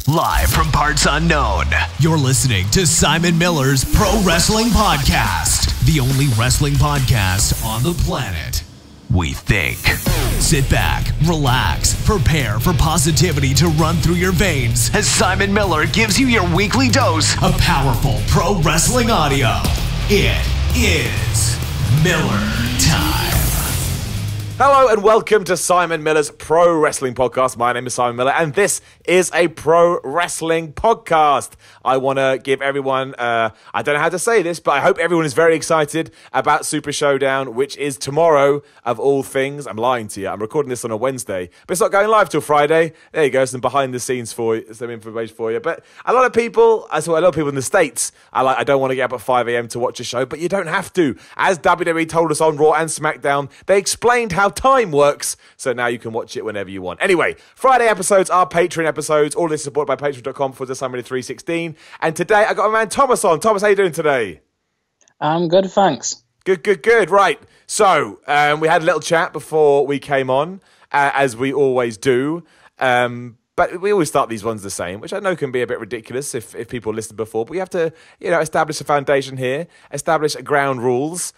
Live from parts unknown, you're listening to Simon Miller's Pro Wrestling Podcast, the only wrestling podcast on the planet, we think. Sit back, relax, prepare for positivity to run through your veins as Simon Miller gives you your weekly dose of powerful pro wrestling audio. It is Miller Time. Hello and welcome to Simon Miller's Pro Wrestling Podcast. My name is Simon Miller and this is a Pro Wrestling Podcast. I want to give everyone, I don't know how to say this, but I hope everyone is very excited about Super Showdown, which is tomorrow of all things. I'm lying to you. I'm recording this on a Wednesday, but it's not going live till Friday. There you go, some behind the scenes for you, some information for you. But a lot of people, I saw a lot of people in the States, I don't want to get up at 5 a.m. to watch a show, but you don't have to. As WWE told us on Raw and SmackDown, they explained how time works, so now you can watch it whenever you want. Anyway, Friday episodes are Patreon episodes. All this is supported by patreon.com/Simon316. And today I got my man Thomas on. Thomas, how you doing today? I'm good, thanks. Good. Right. So, we had a little chat before we came on, as we always do. But we always start these ones the same, which I know can be a bit ridiculous if people listened before. But we have to, establish a foundation here, establish ground rules.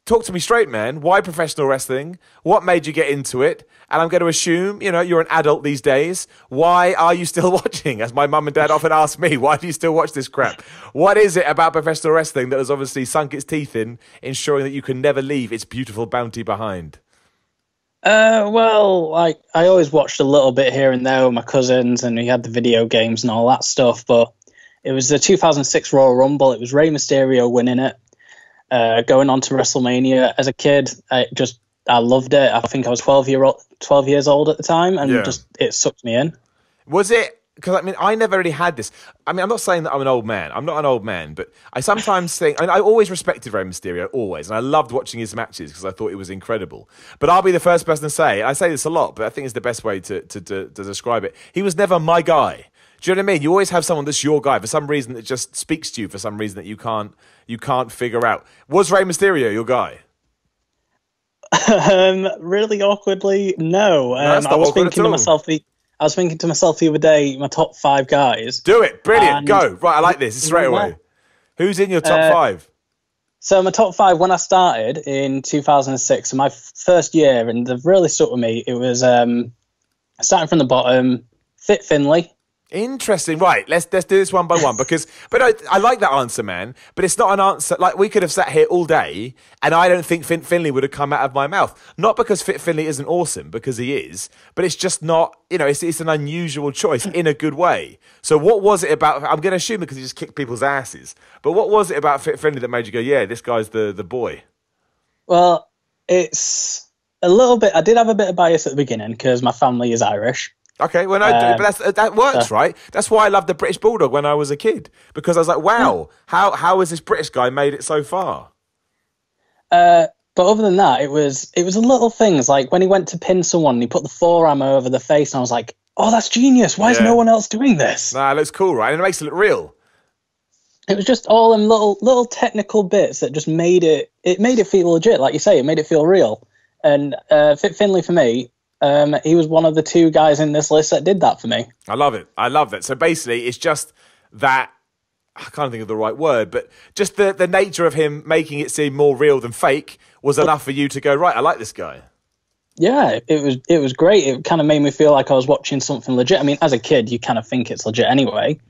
Talk to me straight, man. Why professional wrestling? What made you get into it? And I'm going to assume, you're an adult these days. Why are you still watching? As my mum and dad often ask me, why do you still watch this crap? What is it about professional wrestling that has obviously sunk its teeth in, ensuring that you can never leave its beautiful bounty behind? I always watched a little bit here and there with my cousins, and we had the video games and all that stuff. But it was the 2006 Royal Rumble. It was Rey Mysterio winning it. Going on to WrestleMania as a kid, I loved it. I think I was 12 years old at the time, and it sucked me in. Was it? Because I never really had this. I'm not saying that I'm an old man. I'm not an old man, but I sometimes think. I always respected Rey Mysterio, always, and I loved watching his matches because I thought it was incredible. But I'll be the first person to say, I say this a lot, but I think it's the best way to describe it. He was never my guy. Do you know what I mean? You always have someone that's your guy for some reason that just speaks to you for some reason that you can't figure out. Was Rey Mysterio your guy? Really awkwardly, no. I was thinking to myself the other day, my top 5 guys. Do it, brilliant, go. Right, I like this. Straight away. Who's in your top 5? So my top 5 when I started in 2006, so my first year, and they've really stuck with me. It was starting from the bottom. Finlay. Interesting. Right, let's do this one by one but I like that answer, man. But it's not an answer. Like, we could have sat here all day, and I don't think Finlay would have come out of my mouth. Not because Finlay isn't awesome, because he is, but it's just not. It's an unusual choice in a good way. So what was it about? I'm going to assume because he just kicked people's asses. But what was it about Finlay that made you go, yeah, this guy's the boy? Well, it's a little bit. I did have a bit of bias at the beginning because my family is Irish. Okay, well, no, but that works, right? That's why I loved the British Bulldog when I was a kid, because I was like, wow, how has this British guy made it so far? But other than that, it was a little things, like when he went to pin someone, he put the forearm over the face, and I was like, oh, that's genius. Why is no one else doing this? Nah, it looks cool, right? And it makes it look real. It was just all them little technical bits that just made it feel legit, like you say, it made it feel real. And Finlay, for me, he was one of the 2 guys in this list that did that for me. I love it. So basically, it's just that, I can't think of the right word, but just the nature of him making it seem more real than fake was enough for you to go, right, I like this guy. Yeah, it was great. It kind of made me feel like I was watching something legit. I mean, as a kid, you kind of think it's legit anyway.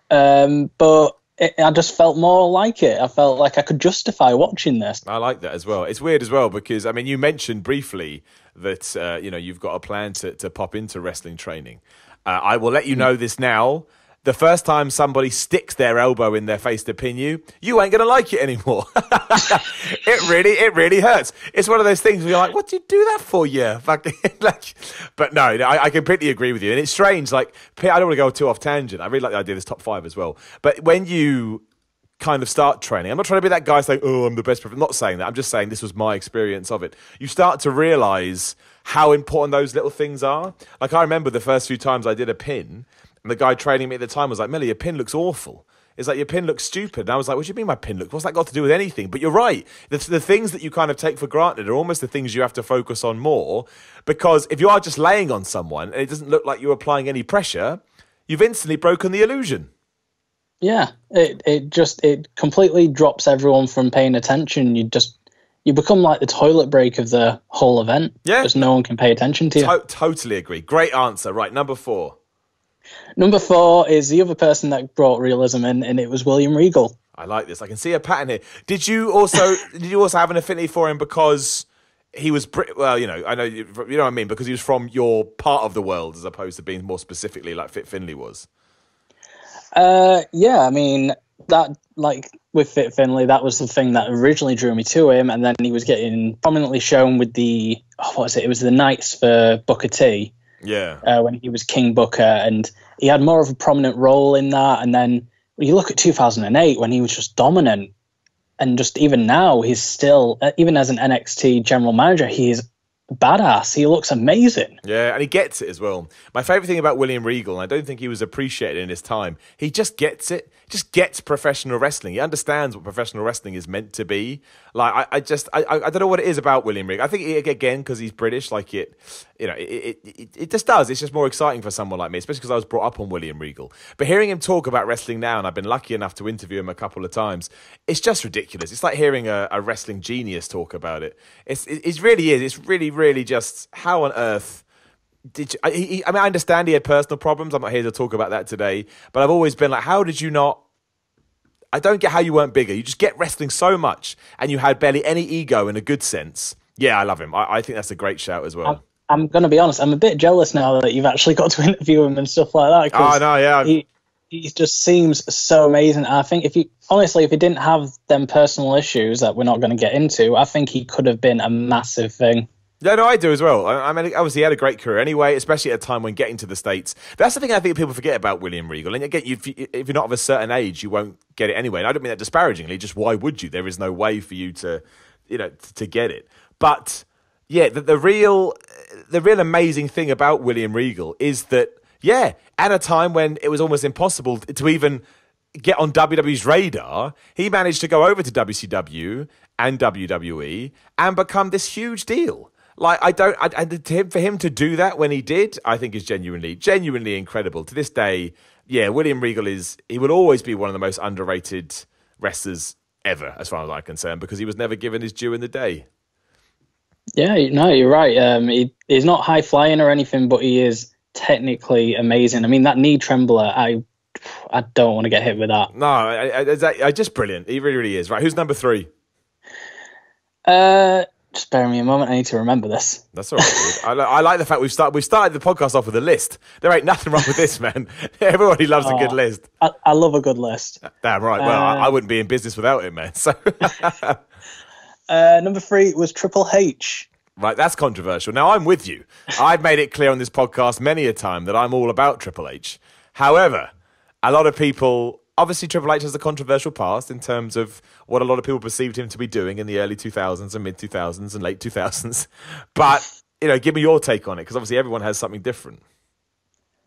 But I just felt more like it. I felt like I could justify watching this. I like that as well. It's weird as well because, you mentioned briefly that, you've got a plan to pop into wrestling training. I will let you know this now. The first time somebody sticks their elbow in their face to pin you, you ain't going to like it anymore. It really hurts. It's one of those things where you're like, what do you do that for, yeah? But no, I completely agree with you. And it's strange. Like, I don't want to go too off tangent. I really like the idea of this top 5 as well. But when you kind of start training, I'm not trying to be that guy saying, oh, I'm the best. I'm not saying that. I'm just saying this was my experience of it. You start to realize how important those little things are. Like, I remember the first few times I did a pin, and the guy training me at the time was like, Millie, your pin looks awful. It's like, your pin looks stupid. And I was like, what do you mean my pin looks? What's that got to do with anything? But you're right. The things that you kind of take for granted are almost the things you have to focus on more. Because if you are just laying on someone and it doesn't look like you're applying any pressure, you've instantly broken the illusion. Yeah, it completely drops everyone from paying attention. You become like the toilet break of the whole event. Yeah. Just no one can pay attention to you. Totally agree. Great answer. Right, number 4. Number 4 is the other person that brought realism in, and it was William Regal. I like this. I can see a pattern here. Did you also have an affinity for him because he was well, I know you know what I mean, because he was from your part of the world as opposed to being more specifically like Finlay was? Yeah, I mean that, like with Fit Finlay, that was the thing that originally drew me to him, and then he was getting prominently shown with the what was it? It was the Knights for Booker T. Yeah. When he was King Booker, and he had more of a prominent role in that. And then when you look at 2008, when he was just dominant, and just even now, he's still, even as an NXT general manager, he is badass. He looks amazing. Yeah, and he gets it as well. My favourite thing about William Regal, and I don't think he was appreciated in his time, he just gets it. Just gets professional wrestling. He understands what professional wrestling is meant to be. Like, I don't know what it is about William Regal. I think, again, because he's British, like it just does. It's just more exciting for someone like me, especially because I was brought up on William Regal. But hearing him talk about wrestling now, and I've been lucky enough to interview him a couple of times, it's just ridiculous. It's like hearing a wrestling genius talk about it. It really is. It's really, really just how on earth did you, I mean, I understand he had personal problems. I'm not here to talk about that today, but I've always been like, how did you not? I don't get how you weren't bigger. You just get wrestling so much, and you had barely any ego in a good sense. Yeah, I love him. I think that's a great shout as well. I'm going to be honest. I'm a bit jealous now that you've actually got to interview him and stuff like that. Oh, no, yeah. He just seems so amazing. I think if he didn't have them personal issues that we're not going to get into, I think he could have been a massive thing. Yeah, no, I do as well. I mean, obviously, he had a great career anyway, especially at a time when getting to the States. That's the thing I think people forget about William Regal. And again, if you're not of a certain age, you won't get it anyway. And I don't mean that disparagingly, just why would you? There is no way for you to get it. But yeah, the real amazing thing about William Regal is that, yeah, at a time when it was almost impossible to even get on WWE's radar, he managed to go over to WCW and WWE and become this huge deal. Like, for him to do that when he did, I think is genuinely incredible. To this day, yeah, William Regal he will always be one of the most underrated wrestlers ever, as far as I'm concerned, because he was never given his due in the day. Yeah, no, you're right. He's not high flying or anything, but he is technically amazing. I mean, that knee trembler, I don't want to get hit with that. No, I just brilliant. He really, really is. Right, who's number 3? Just bear me a moment. I need to remember this. That's all right, dude. I like the fact we've started the podcast off with a list. There ain't nothing wrong with this, man. Everybody loves a good list. I love a good list. Damn right. Well, I wouldn't be in business without it, man. So number 3 was Triple H. Right, that's controversial. Now, I'm with you. I've made it clear on this podcast many a time that I'm all about Triple H. However, a lot of people... Obviously, Triple H has a controversial past in terms of what a lot of people perceived him to be doing in the early 2000s and mid-2000s and late 2000s. But, give me your take on it, because obviously everyone has something different.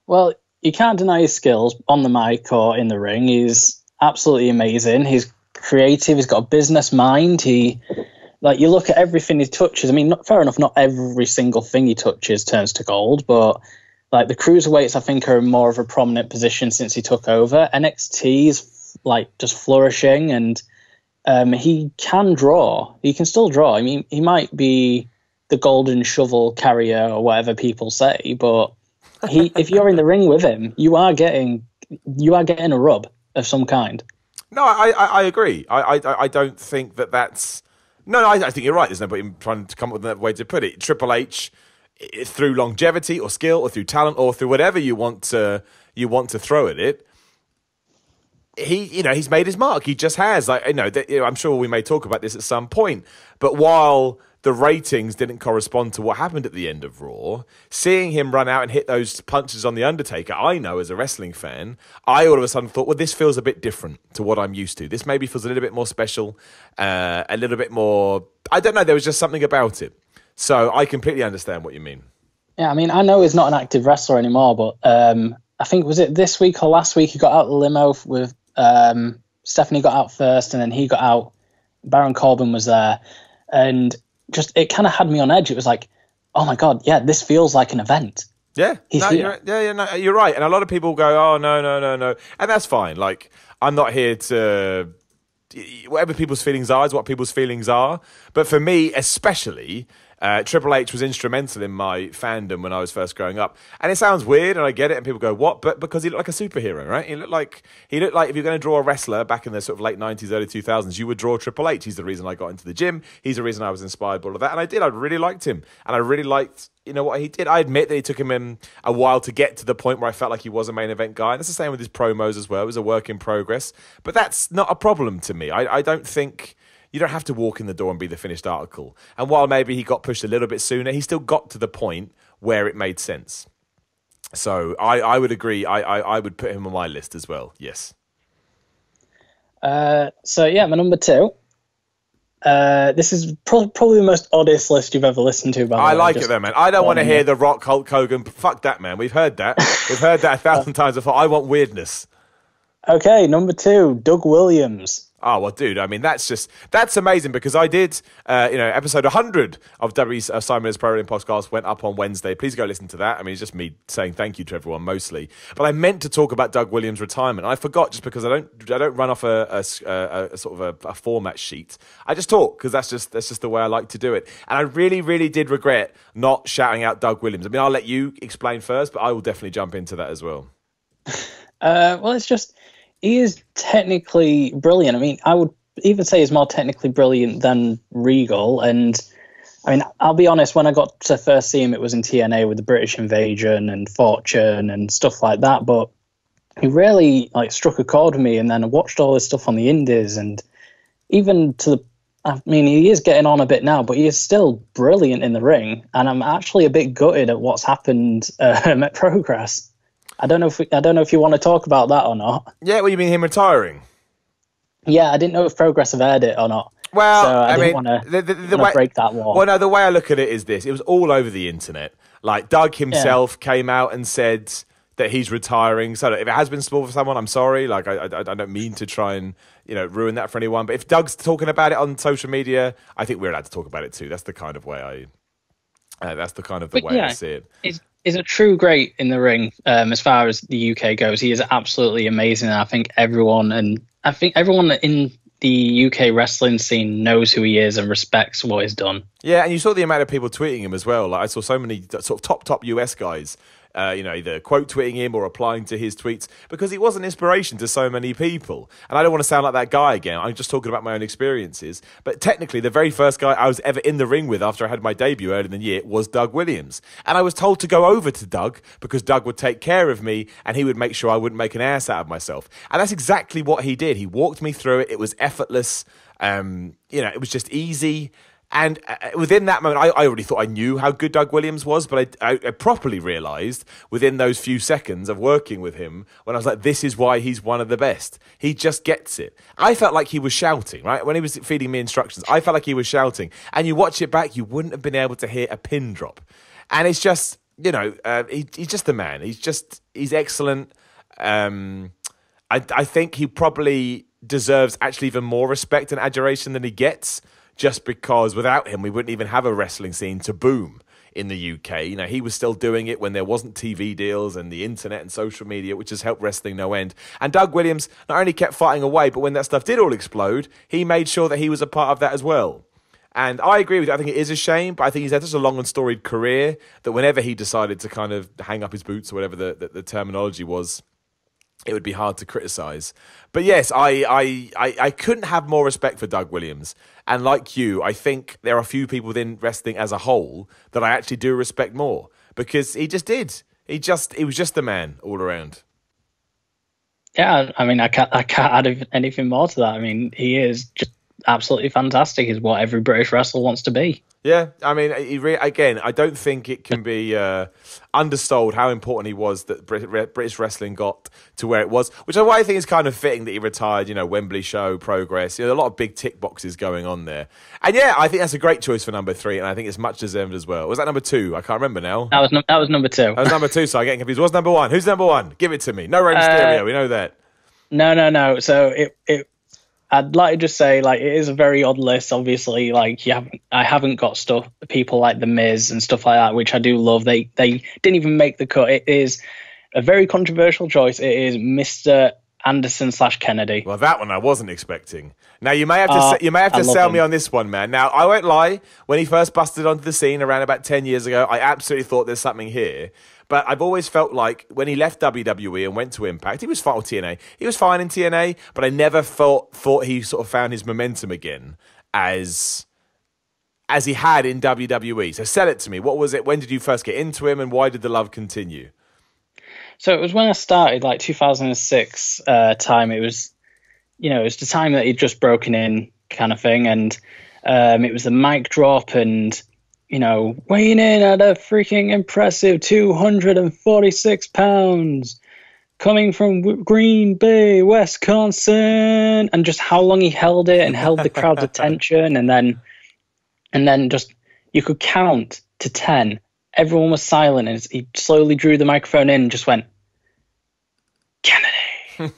Well, you can't deny his skills on the mic or in the ring. He's absolutely amazing. He's creative. He's got a business mind. You look at everything he touches. I mean, fair enough, not every single thing he touches turns to gold, but... Like, the cruiserweights, I think, are in more of a prominent position since he took over. NXT is, just flourishing, and he can draw. He can still draw. I mean, he might be the golden shovel carrier or whatever people say, but if you're in the ring with him, you are getting a rub of some kind. No, I agree. I don't think that's... No, I think you're right. There's nobody trying to come up with another way to put it. Triple H... through longevity or skill or through talent or through whatever you want to throw at it, he's made his mark. He just has. I'm sure we may talk about this at some point. But while the ratings didn't correspond to what happened at the end of Raw, seeing him run out and hit those punches on The Undertaker, I know as a wrestling fan, I all of a sudden thought, well, this feels a bit different to what I'm used to. This maybe feels a little bit more special, a little bit more... I don't know, there was just something about it. So I completely understand what you mean. Yeah, I mean, I know he's not an active wrestler anymore, but I think, was it this week or last week, he got out the limo with Stephanie got out first, and then he got out. Baron Corbin was there. And just, it kind of had me on edge. It was like, oh my God, yeah, this feels like an event. Yeah, no, you're right. And a lot of people go, oh, no. And that's fine. Like, I'm not here to... Whatever people's feelings are is what people's feelings are. But for me, especially... Triple H was instrumental in my fandom when I was first growing up, and it sounds weird, and I get it, and people go, "What?" But because he looked like a superhero, right? He looked like if you're going to draw a wrestler back in the sort of late '90s, early 2000s, you would draw Triple H. He's the reason I got into the gym. He's the reason I was inspired by all of that, and I did. I really liked him, and I really liked what he did. I admit that it took him a while to get to the point where I felt like he was a main event guy. And that's the same with his promos as well. It was a work in progress, but that's not a problem to me. I don't think. You don't have to walk in the door and be the finished article. And while maybe he got pushed a little bit sooner, he still got to the point where it made sense. So I would agree. I would put him on my list as well. Yes. So yeah, my number 2. This is probably the most oddest list you've ever listened to. I like it though, man. I don't want to hear The Rock, Hulk Hogan. Fuck that, man. We've heard that. We've heard that 1,000 times before. I want weirdness. Okay, number 2, Doug Williams. Oh, well, dude, I mean, that's amazing because I did, episode 100 of Simon Miller's Pro Wrestling Podcast went up on Wednesday. Please go listen to that. I mean, it's just me saying thank you to everyone mostly. But I meant to talk about Doug Williams' retirement. I forgot just because I don't run off a sort of a format sheet. I just talk because that's just the way I like to do it. And I really, really did regret not shouting out Doug Williams. I mean, I'll let you explain first, but I will definitely jump into that as well. Well, it's just... He is technically brilliant. I mean, I would even say he's more technically brilliant than Regal. And I mean, I'll be honest, when I got to first see him, it was in TNA with the British Invasion and Fortune and stuff like that. But he really struck a chord with me. And then I watched all his stuff on the Indies, and even he is getting on a bit now, but he is still brilliant in the ring. And I'm actually a bit gutted at what's happened at Progress. I don't know if you want to talk about that or not. Yeah, well, you mean him retiring? Yeah, I didn't know if Progress have aired it or not. Well, so I didn't want to break that wall. Well, no, the way I look at it is this. It was all over the internet. Like, Doug himself came out and said that he's retiring. So if it has been spoiled for someone, I'm sorry. Like, I don't mean to try and, ruin that for anyone. But if Doug's talking about it on social media, I think we're allowed to talk about it too. That's the kind of way I see it. He's a true great in the ring. As far as the UK goes, he is absolutely amazing. And I think everyone in the UK wrestling scene knows who he is and respects what he's done. Yeah, and you saw the amount of people tweeting him as well. Like, I saw so many sort of top US guys, either quote tweeting him or replying to his tweets because he was an inspiration to so many people. And I don't want to sound like that guy again. I'm just talking about my own experiences. But technically, the very first guy I was ever in the ring with after I had my debut earlier in the year was Doug Williams. And I was told to go over to Doug because Doug would take care of me and he would make sure I wouldn't make an ass out of myself. And that's exactly what he did. He walked me through it. It was effortless. It was just easy. And within that moment, I already thought I knew how good Doug Williams was, but I properly realised within those few seconds of working with him when I was like, this is why he's one of the best. He just gets it. I felt like he was shouting, right? When he was feeding me instructions, I felt like he was shouting. And you watch it back, you wouldn't have been able to hear a pin drop. And it's just, he's just the man. He's excellent. I think he probably deserves actually even more respect and adoration than he gets. Just because without him, we wouldn't even have a wrestling scene to boom in the UK. He was still doing it when there wasn't TV deals and the internet and social media, which has helped wrestling no end. And Doug Williams not only kept fighting away, but when that stuff did all explode, he made sure that he was a part of that as well. And I agree with you. I think it is a shame, but I think he's had such a long and storied career that whenever he decided to kind of hang up his boots or whatever the terminology was, it would be hard to criticise. But yes, I couldn't have more respect for Doug Williams. And like you, I think there are a few people within wrestling as a whole that I actually do respect more because he just did. He was just the man all around. Yeah, I mean, I can't add anything more to that. I mean, he is just absolutely fantastic. Is what every British wrestler wants to be. Yeah, I mean, again, I don't think it can be undersold how important he was that British wrestling got to where it was, which is why I think is kind of fitting that he retired, Wembley show, Progress, a lot of big tick boxes going on there. And yeah, I think that's a great choice for number 3, and I think it's much deserved as well. Was that number 2? I can't remember now. That was number 2. That was number 2, so I'm getting confused. What's number 1? Who's number 1? Give it to me. No Rey Mysterio, we know that. No. So I'd like to just say, like, it is a very odd list. Obviously, like, I haven't got people like The Miz and stuff like that, which I do love. They didn't even make the cut. It is a very controversial choice. It is Mr. Anderson/Kennedy. Well, that one I wasn't expecting. Now you may have to sell me on this one, man. Now I won't lie. When he first busted onto the scene around about 10 years ago, I absolutely thought there's something here. But I've always felt like when he left WWE and went to Impact, he was fine with TNA. He was fine in TNA, but I never thought he sort of found his momentum again as he had in WWE. So sell it to me. What was it? When did you first get into him, and why did the love continue? So it was when I started, like 2006 time. It was, it was the time that he'd just broken in, kind of thing, and it was the mic drop and. Weighing in at a freaking impressive 246 pounds, coming from Green Bay, Wisconsin, and just how long he held it and held the crowd's attention, and then just you could count to 10. Everyone was silent, and he slowly drew the microphone in and just went, Kennedy.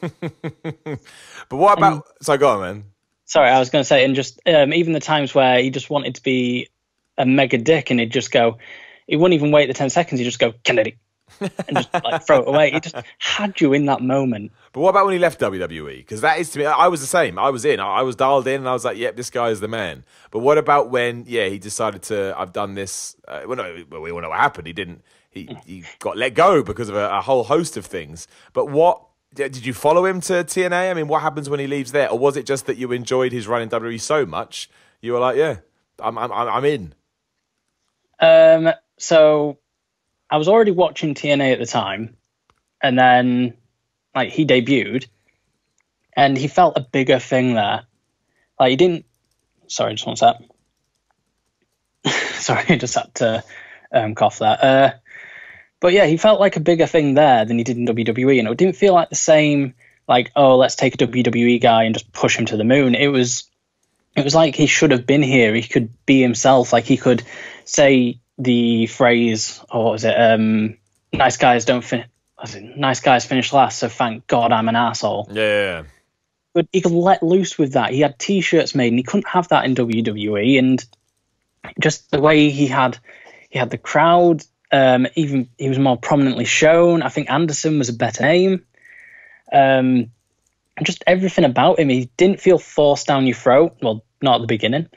But what about? So go on, man. Sorry, I was going to say, and just even the times where he just wanted to be a mega dick, and he wouldn't even wait the 10 seconds, he'd just go, Kennedy, and just like throw it away. He just had you in that moment. But what about when he left WWE? Because that is, to me, I was the same. I was dialed in, and I was like, yep, this guy is the man. But what about when, he decided to, I've done this, we all know what happened. He got let go because of a whole host of things. But what, did you follow him to TNA? I mean, what happens when he leaves there? Or was it just that you enjoyed his run in WWE so much, you were like, yeah, I'm in? So I was already watching TNA at the time, and then like he debuted, and he felt a bigger thing there. Like he didn't. Sorry, just one sec. Sorry, I just had to cough that. But yeah, he felt like a bigger thing there than he did in WWE, and it didn't feel like the same. Like, oh, let's take a WWE guy and just push him to the moon. It was like he should have been here. He could be himself. Like he could say the phrase, or what was it? Nice guys nice guys finish last, so thank God I'm an asshole. Yeah. But he could let loose with that. He had T-shirts made, and he couldn't have that in WWE. And just the way he had the crowd. Even he was more prominently shown. I think Anderson was a better name. Just everything about him, he didn't feel forced down your throat. Well, not at the beginning.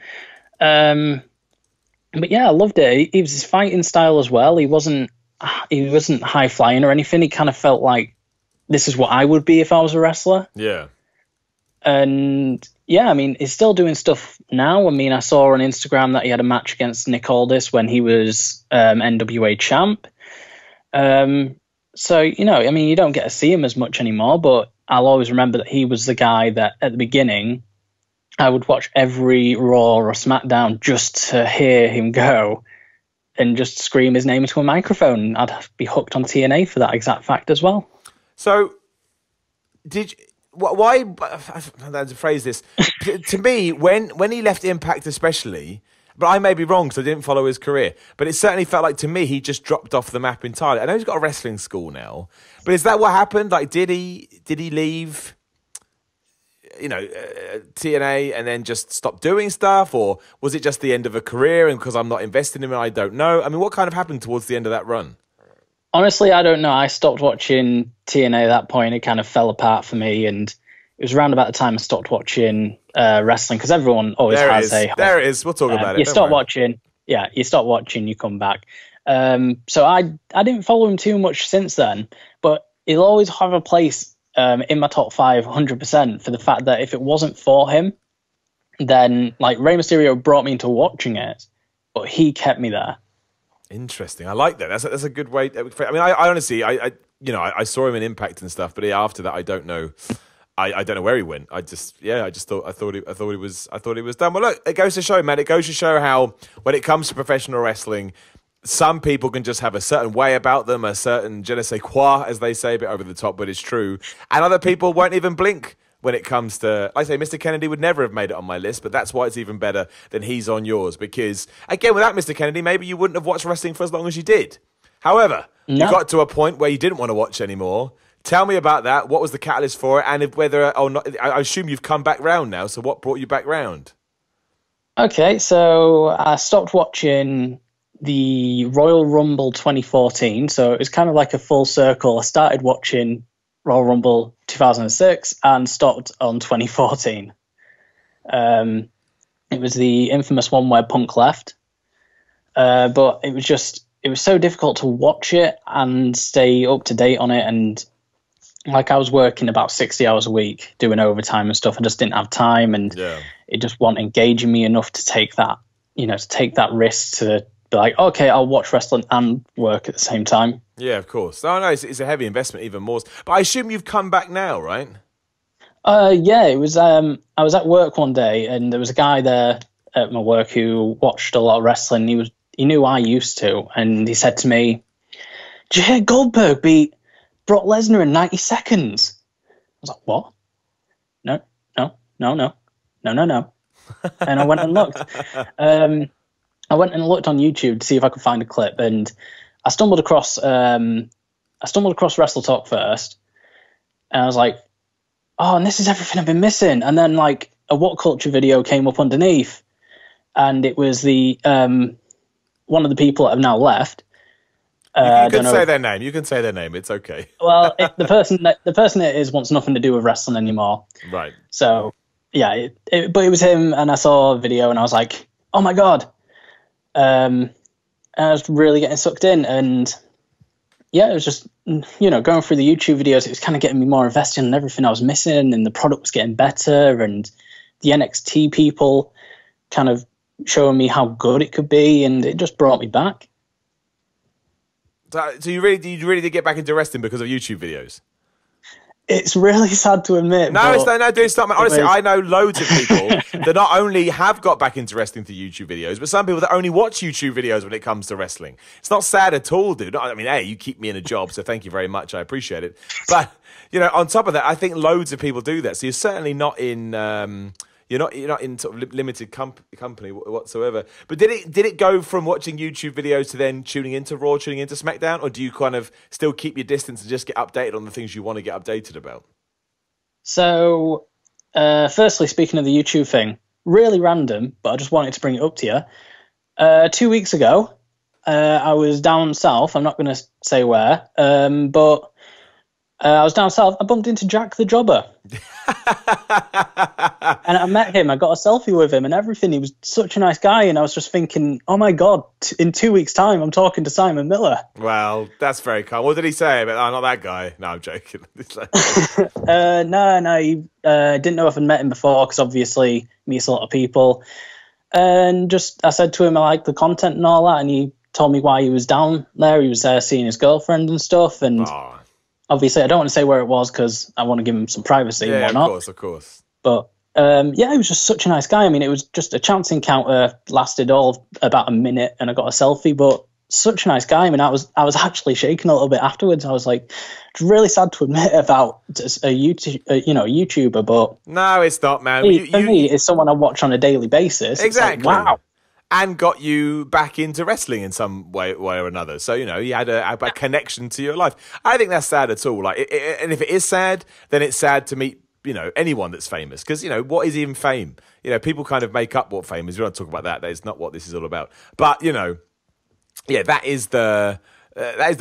But yeah, I loved it. It was his fighting style as well. He wasn't high flying or anything. He kind of felt like this is what I would be if I was a wrestler. Yeah. And yeah, I mean, he's still doing stuff now. I mean, I saw on Instagram that he had a match against Nick Aldis when he was NWA champ. So, I mean, you don't get to see him as much anymore, but I'll always remember that he was the guy that at the beginning I would watch every Raw or SmackDown just to hear him go and just scream his name into a microphone. I'd be hooked on TNA for that exact fact as well. So, why? I don't know how to phrase this. To me, when he left Impact, especially, but I may be wrong because I didn't follow his career, but it certainly felt like to me he just dropped off the map entirely. I know he's got a wrestling school now, but is that what happened? Like, did he leave? TNA and then just stop doing stuff, or was it just the end of a career? And because I'm not invested in him, I don't know. I mean, what kind of happened towards the end of that run? Honestly, I don't know. I stopped watching TNA at that point. It kind of fell apart for me, and it was around about the time I stopped watching wrestling, because everyone always has a... There it is. We'll talk about it. You stop watching. Yeah, you stop watching, you come back. So I didn't follow him too much since then, but he'll always have a place in my top 5, 100%, for the fact that if it wasn't for him, then like Rey Mysterio brought me into watching it, but he kept me there. Interesting. I like that. That's a good way. I mean, I honestly, I saw him in Impact and stuff, but after that, I don't know. I don't know where he went. I thought he was done. Well, look, it goes to show, man. It goes to show how when it comes to professional wrestling, some people can just have a certain way about them, a certain je ne sais quoi, as they say, a bit over the top, but it's true. And other people won't even blink when it comes to, like I say, Mr. Kennedy would never have made it on my list, but that's why it's even better than he's on yours. Because, again, without Mr. Kennedy, maybe you wouldn't have watched wrestling for as long as you did. However, you got to a point where you didn't want to watch anymore. Tell me about that. What was the catalyst for it? And if whether or not, I assume you've come back round now. So what brought you back round? Okay, so I stopped watching the Royal Rumble 2014. So it was kind of like a full circle. I started watching Royal Rumble 2006 and stopped on 2014. It was the infamous one where Punk left. But it was so difficult to watch it and stay up to date on it. And like I was working about 60 hours a week doing overtime and stuff. I just didn't have time, and it just wasn't engaging me enough to take that, to take that risk to be like, okay, I'll watch wrestling and work at the same time. Yeah, of course. No, it's a heavy investment, even more. But I assume you've come back now, right? Yeah, it was. I was at work one day, and there was a guy there at my work who watched a lot of wrestling. He knew I used to, and he said to me, "Did you hear Goldberg beat Brock Lesnar in 90 seconds?" I was like, "What? No. And I went and looked. I went and looked on YouTube to see if I could find a clip, and I stumbled across Wrestle Talk first, and I was like, "Oh, and this is everything I've been missing." And then like a What Culture video came up underneath, and it was the one of the people that have now left. You can say their name. You can say their name. It's okay. Well, the person it is wants nothing to do with wrestling anymore. Right. So yeah, but it was him, and I saw a video, and I was like, "Oh my god!" And I was really getting sucked in, and yeah, it was just going through the YouTube videos. It was kind of getting me more invested in everything I was missing, and the product was getting better, and the NXT people kind of showing me how good it could be, and it just brought me back. So you really did get back into wrestling because of YouTube videos? It's really sad to admit. No, it's not. Honestly, I know loads of people that not only have got back into wrestling through YouTube videos, but some people that only watch YouTube videos when it comes to wrestling. It's not sad at all, dude. I mean, hey, you keep me in a job, so thank you very much. I appreciate it. But, on top of that, I think loads of people do that. So you're certainly not in... You're not in sort of limited company whatsoever. But did it go from watching YouTube videos to then tuning into Raw, tuning into SmackDown, or do you kind of still keep your distance and just get updated on the things you want to get updated about? So, firstly, speaking of the YouTube thing, really random, but I just wanted to bring it up to you. 2 weeks ago, I was down south. I'm not going to say where, but I was down south. I bumped into Jack the Jobber. And I met him. I got a selfie with him and everything. He was such a nice guy, and I was just thinking, oh my god, in 2 weeks' time I'm talking to Simon Miller. Well, that's very kind. What did he say about, not that guy? No, I'm joking. No, he didn't know if I'd met him before, because obviously meets a lot of people. And I said to him I like the content and all that, and he told me why he was down there. He was there seeing his girlfriend and stuff, and obviously I don't want to say where it was because I want to give him some privacy and whatnot. Of course. But he was just such a nice guy. I mean, it was just a chance encounter, lasted all about a minute, and I got a selfie, but such a nice guy. I mean, I was actually shaking a little bit afterwards. I was like, it's really sad to admit about a YouTuber, but no, it's not, man. For me, it's someone I watch on a daily basis. Exactly. Like, wow. And got you back into wrestling in some way or another. So, he had a connection to your life. I think that's sad at all. And if it is sad, then it's sad to meet, anyone that's famous. Because, what is even fame? People kind of make up what fame is. We don't talk about that. That is not what this is all about. But, that is the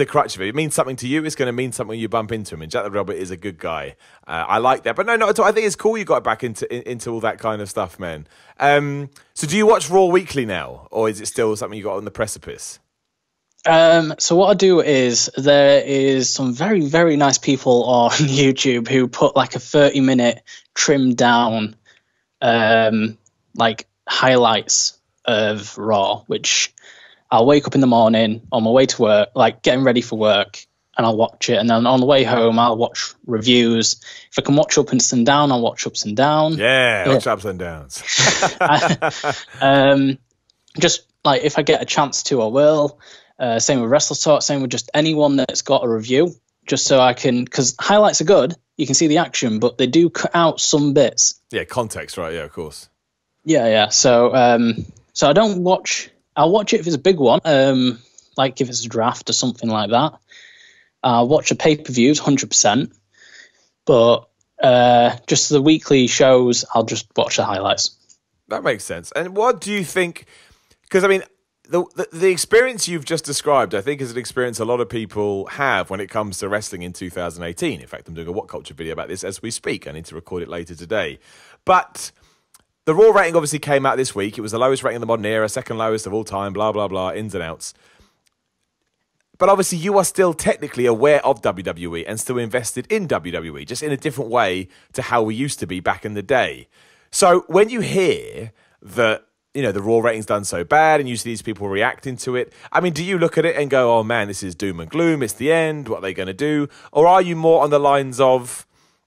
crutch of it. It means something to you. It's going to mean something when you bump into him. And Jack the Robber is a good guy. I like that. But no, not at all. I think it's cool you got back into all that kind of stuff, man. So do you watch Raw weekly now? Or is it still something you got on the precipice? So what I do is there is some very, very nice people on YouTube who put like a 30-minute trimmed down highlights of Raw, which I'll wake up in the morning on my way to work, like getting ready for work, and I'll watch it. And then on the way home, I'll watch reviews. If I can watch ups and down, I'll watch ups and down. Yeah, watch ups and downs. Just like if I get a chance to, I will. Same with Wrestle Talk, same with just anyone that's got a review, just so I can, because highlights are good. You can see the action, but they do cut out some bits. Yeah, context, right? Yeah, of course. Yeah. So I don't watch. I'll watch it if it's a big one, like if it's a draft or something like that. I'll watch the pay-per-views 100%, but just the weekly shows, I'll just watch the highlights. That makes sense. And what do you think? Because, I mean, the experience you've just described, I think, is an experience a lot of people have when it comes to wrestling in 2018. In fact, I'm doing a What Culture video about this as we speak. I need to record it later today. But the Raw rating obviously came out this week. It was the lowest rating in the modern era, second lowest of all time, blah, blah, blah, ins and outs. But obviously you are still technically aware of WWE and still invested in WWE, just in a different way to how we used to be back in the day. So when you hear that, the Raw rating's done so bad and you see these people reacting to it, I mean, do you look at it and go, oh man, this is doom and gloom, it's the end, what are they going to do? Or are you more on the lines of,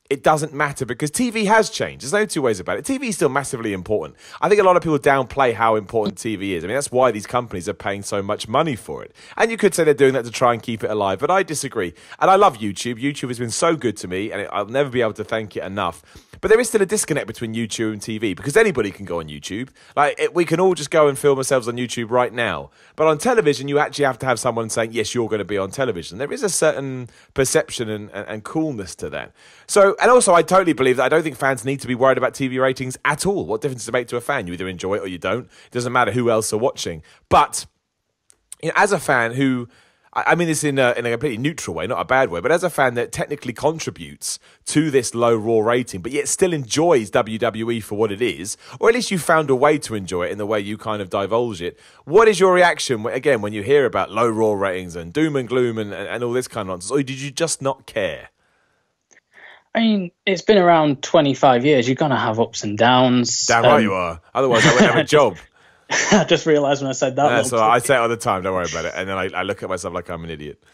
it doesn't matter because TV has changed. There's no two ways about it. TV is still massively important. I think a lot of people downplay how important TV is. I mean, that's why these companies are paying so much money for it. And you could say they're doing that to try and keep it alive, but I disagree. And I love YouTube. YouTube has been so good to me, and I'll never be able to thank it enough. But there is still a disconnect between YouTube and TV because anybody can go on YouTube. We can all just go and film ourselves on YouTube right now. But on television, you actually have to have someone saying, yes, you're going to be on television. There is a certain perception and coolness to that. So, and also I totally believe that I don't think fans need to be worried about TV ratings at all. What difference does it make to a fan? You either enjoy it or you don't. It doesn't matter who else are watching. But as a fan who, I mean this in a completely neutral way, not a bad way, but as a fan that technically contributes to this low Raw rating, but yet still enjoys WWE for what it is, or at least you found a way to enjoy it in the way you kind of divulge it. What is your reaction, again, when you hear about low Raw ratings and doom and gloom and all this kind of nonsense? Or did you just not care? I mean, it's been around 25 years. You're going to have ups and downs. Damn right you are. Otherwise, I wouldn't have a job. I just realised when I said that. So I say it all the time. Don't worry about it. And then I look at myself like I'm an idiot.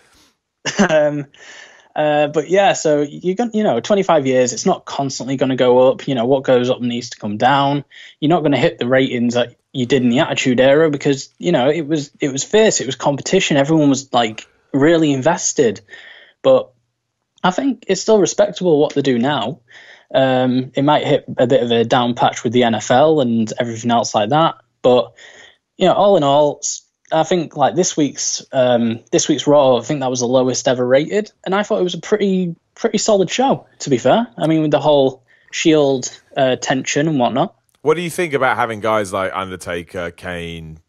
But yeah, so you're going, 25 years. It's not constantly going to go up. What goes up needs to come down. You're not going to hit the ratings that you did in the Attitude Era because it was fierce. It was competition. Everyone was like really invested. But I think it's still respectable what they do now. It might hit a bit of a down patch with the NFL and everything else like that. But, all in all, I think like this week's Raw, I think that was the lowest ever rated. And I thought it was a pretty solid show, to be fair. I mean, with the whole Shield tension and whatnot. What do you think about having guys like Undertaker, Kane,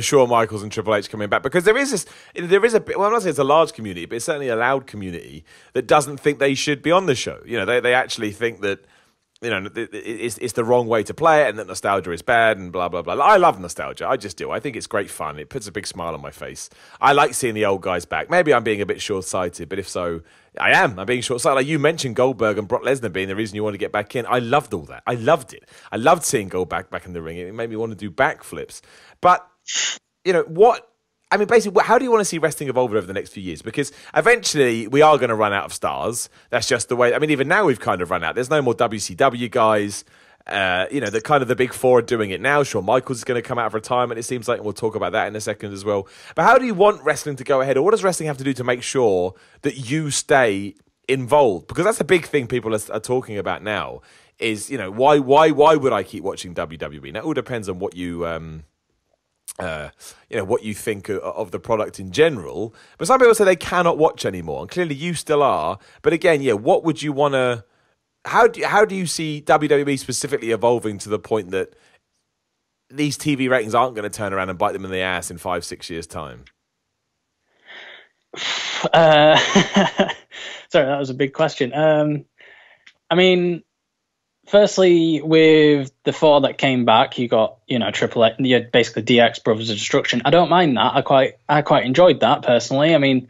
Shawn Michaels and Triple H coming back? Because there is I'm not saying it's a large community, but it's certainly a loud community that doesn't think they should be on the show. They actually think that, it's the wrong way to play it and that nostalgia is bad and blah, blah, blah. I love nostalgia. I just do. I think it's great fun. It puts a big smile on my face. I like seeing the old guys back. Maybe I'm being a bit short-sighted, but if so, I am. I'm being short-sighted. Like you mentioned Goldberg and Brock Lesnar being the reason you want to get back in. I loved all that. I loved it. I loved seeing Goldberg back in the ring. It made me want to do backflips. But basically, how do you want to see wrestling evolve over the next few years? Because eventually we are going to run out of stars. That's just the way. I mean, even now we've kind of run out. There's no more WCW guys. The big four are doing it now. Shawn Michaels is going to come out of retirement, it seems like, and we'll talk about that in a second as well. But how do you want wrestling to go ahead? Or what does wrestling have to do to make sure that you stay involved? Because that's a big thing people are talking about now is, why would I keep watching WWE? Now, it all depends on what you... what you think of the product in general. But some people say they cannot watch anymore, and clearly you still are. But again, what would you want to... How do you see WWE specifically evolving to the point that these TV ratings aren't going to turn around and bite them in the ass in 5-6 years' time? Sorry, that was a big question. I mean... Firstly, with the four that came back, you got, Triple H, basically DX, Brothers of Destruction. I don't mind that. I quite enjoyed that personally. I mean,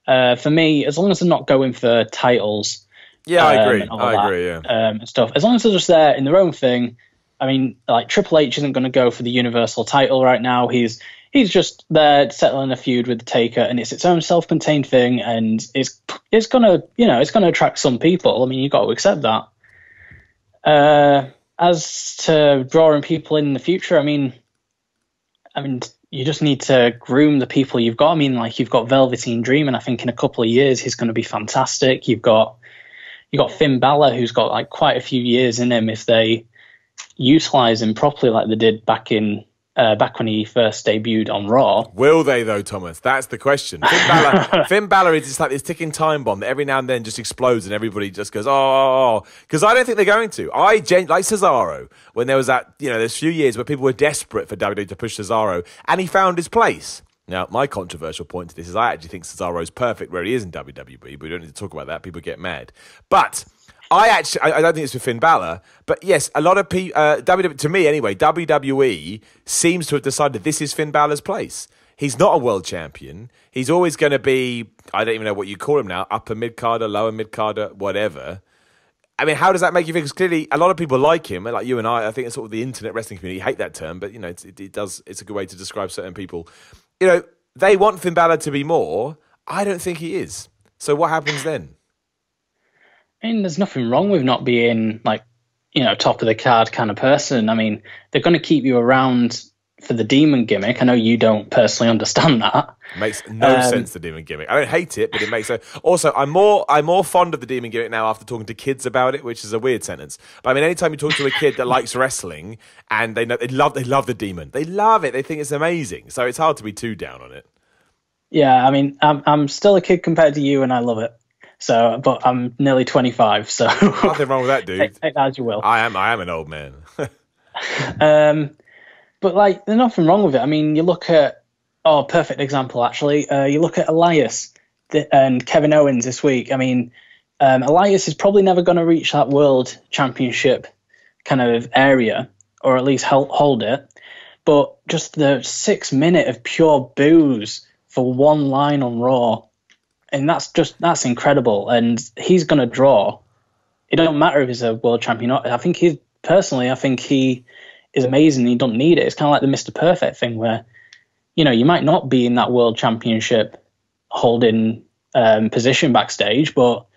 for me, as long as they're not going for titles, yeah, I agree. Yeah, and stuff. As long as they're just there in their own thing. I mean, like Triple H isn't going to go for the Universal title right now. He's just there settling a feud with the Taker, and it's its own self-contained thing, and it's gonna attract some people. I mean, you got to accept that. As to drawing people in the future, I mean, you just need to groom the people you've got. I mean, like you've got Velveteen Dream, and I think in a couple of years he's going to be fantastic. You got Finn Balor, who's got like quite a few years in him if they utilize him properly, like they did back in back when he first debuted on Raw. Will they, though, Thomas? That's the question. Finn Balor is just like this ticking time bomb that every now and then just explodes and everybody just goes, oh. Because I don't think they're going to. Like Cesaro, when there was that, there's a few years where people were desperate for WWE to push Cesaro, and he found his place. Now, my controversial point to this is I actually think Cesaro's perfect where he is in WWE, but we don't need to talk about that. People get mad. But I don't think it's for Finn Balor, but yes, a lot of people, to me anyway, WWE seems to have decided this is Finn Balor's place. He's not a world champion. He's always going to be, I don't even know what you call him now, upper mid-carder, lower mid-carder, whatever. I mean, how does that make you think? Because clearly a lot of people like him, like you and I think it's sort of the internet wrestling community, hate that term, but it's a good way to describe certain people. They want Finn Balor to be more. I don't think he is. So what happens then? I mean, there's nothing wrong with not being top of the card kind of person. I mean, they're going to keep you around for the demon gimmick. I know you don't personally understand that. Makes no sense, the demon gimmick. I don't hate it, but it makes sense. Also, I'm more fond of the demon gimmick now after talking to kids about it, which is a weird sentence. But I mean, anytime you talk to a kid that likes wrestling and they love the demon, they love it. They think it's amazing. So it's hard to be too down on it. Yeah, I mean, I'm still a kid compared to you, and I love it. So, but I'm nearly 25, so nothing wrong with that, dude. Take that as you will. I am an old man. But there's nothing wrong with it. I mean, you look at perfect example actually. You look at Elias and Kevin Owens this week. I mean, Elias is probably never going to reach that world championship kind of area, or at least hold it. But just the 6 minute of pure boos for one line on Raw. And that's incredible. And he's going to draw. It don't matter if he's a world champion. I think he is amazing. He don't need it. It's kind of like the Mr. Perfect thing where, you might not be in that world championship holding position backstage, but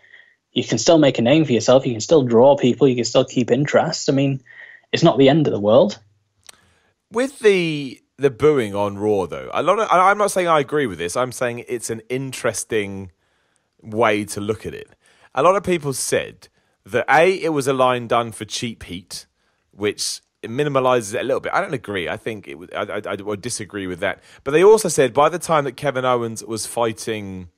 you can still make a name for yourself. You can still draw people. You can still keep interest. I mean, it's not the end of the world. With the booing on Raw, though, I'm not saying I agree with this. I'm saying it's an interesting way to look at it. A lot of people said that it was a line done for cheap heat, which minimalizes it a little bit. I don't agree. I think I would disagree with that. But they also said by the time that Kevin Owens was fighting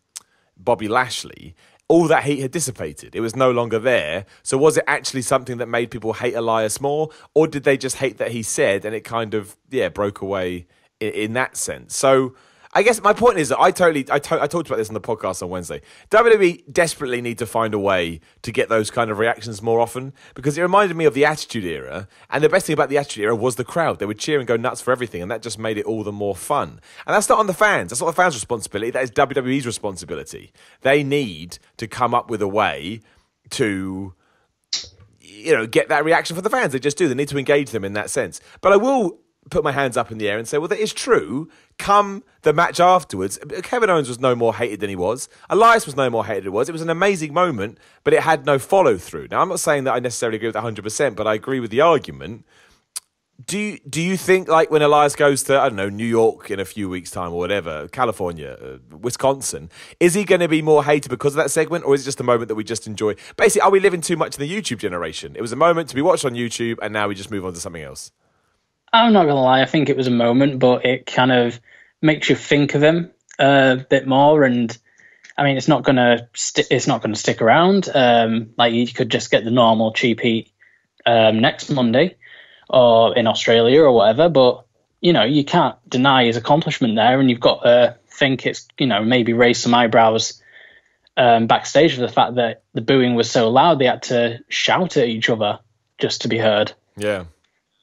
Bobby Lashley, all that heat had dissipated. It was no longer there. So was it actually something that made people hate Elias more? Or did they just hate that he said and it kind of, broke away in that sense? So I guess my point is that I talked about this on the podcast on Wednesday. WWE desperately need to find a way to get those kind of reactions more often, because it reminded me of the Attitude Era. And the best thing about the Attitude Era was the crowd. They would cheer and go nuts for everything, and that just made it all the more fun. And that's not on the fans. That's not the fans' responsibility. That is WWE's responsibility. They need to come up with a way to, get that reaction for the fans. They just do. They need to engage them in that sense. But I will put my hands up in the air and say, well, that is true. Come the match afterwards, Kevin Owens was no more hated than he was. Elias was no more hated than he was. It was an amazing moment, but it had no follow-through. Now, I'm not saying that I necessarily agree with that 100%, but I agree with the argument. Do you think, when Elias goes to, I don't know, New York in a few weeks' time or whatever, California, Wisconsin, is he going to be more hated because of that segment, or is it just a moment that we just enjoy? Basically, are we living too much in the YouTube generation? It was a moment to be watched on YouTube, and now we just move on to something else. I'm not going to lie, I think it was a moment, but it kind of makes you think of him a bit more. And I mean, it's not going to stick around. You could just get the normal cheap heat next Monday or in Australia or whatever. But, you can't deny his accomplishment there. And you've got to think it's, maybe raise some eyebrows backstage for the fact that the booing was so loud. They had to shout at each other just to be heard. Yeah.